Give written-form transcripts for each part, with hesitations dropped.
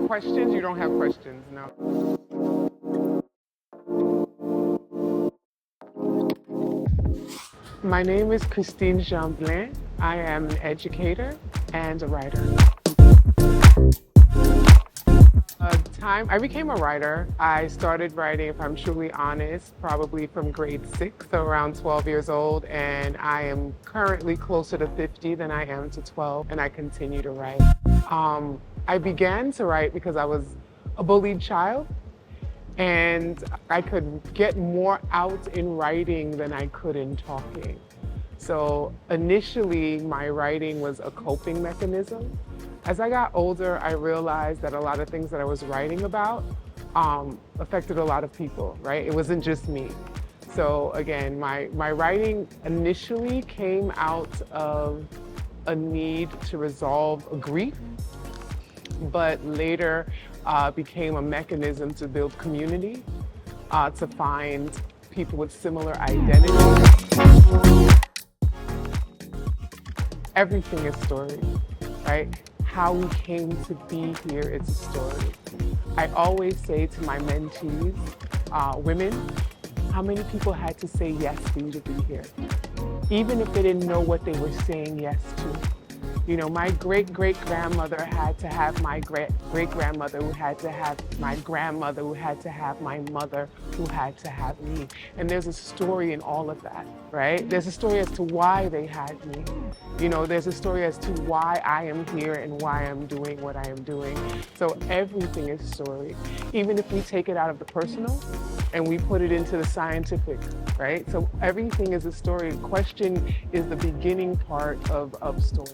questions? You don't have questions, no. My name is Christine Jean Blain. I am an educator and a writer. I became a writer. I started writing, if I'm truly honest, probably from grade 6, so around 12 years old, and I am currently closer to 50 than I am to 12, and I continue to write. I began to write because I was a bullied child, and I could get more out in writing than I could in talking. So initially, my writing was a coping mechanism. As I got older, I realized that a lot of things that I was writing about affected a lot of people, right? It wasn't just me. So again, my writing initially came out of a need to resolve a grief, but later became a mechanism to build community, to find people with similar identities. Everything is story, right? How we came to be here is a story. I always say to my mentees, women, how many people had to say yes for you to be here? Even if they didn't know what they were saying yes to. You know, my great-great-grandmother had to have my great-great-grandmother, who had to have my grandmother, who had to have my mother, who had to have me. And there's a story in all of that, right? There's a story as to why they had me. You know, there's a story as to why I am here and why I'm doing what I am doing. So everything is story. Even if we take it out of the personal and we put it into the scientific, right? So everything is a story. Question is the beginning part of story.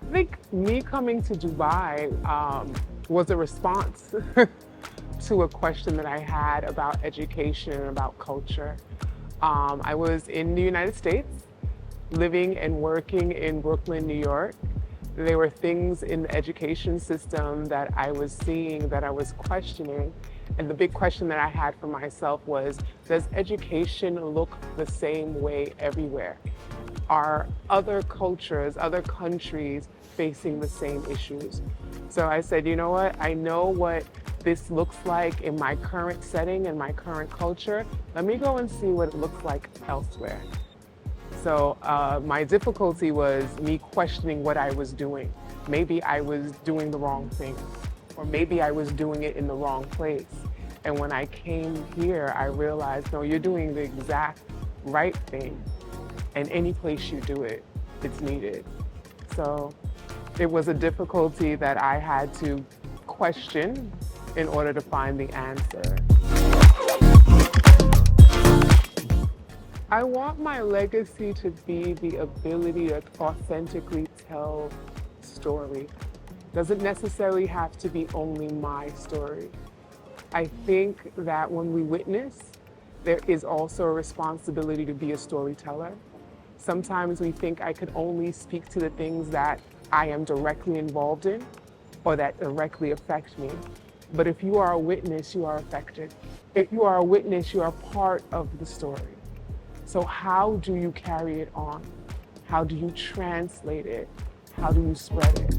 I think me coming to Dubai was a response to a question that I had about education and about culture. I was in the United States, living and working in Brooklyn, New York. There were things in the education system that I was seeing that I was questioning. And the big question that I had for myself was, does education look the same way everywhere? Are other cultures, other countries facing the same issues? So I said, you know what? I know what this looks like in my current setting and my current culture. Let me go and see what it looks like elsewhere. So my difficulty was me questioning what I was doing. Maybe I was doing the wrong thing, or maybe I was doing it in the wrong place. And when I came here, I realized, no, you're doing the exact right thing. And any place you do it, it's needed. So it was a difficulty that I had to question in order to find the answer. I want my legacy to be the ability to authentically tell story. Doesn't necessarily have to be only my story. I think that when we witness, there is also a responsibility to be a storyteller. Sometimes we think I could only speak to the things that I am directly involved in or that directly affect me. But if you are a witness, you are affected. If you are a witness, you are part of the story. So how do you carry it on? How do you translate it? How do you spread it?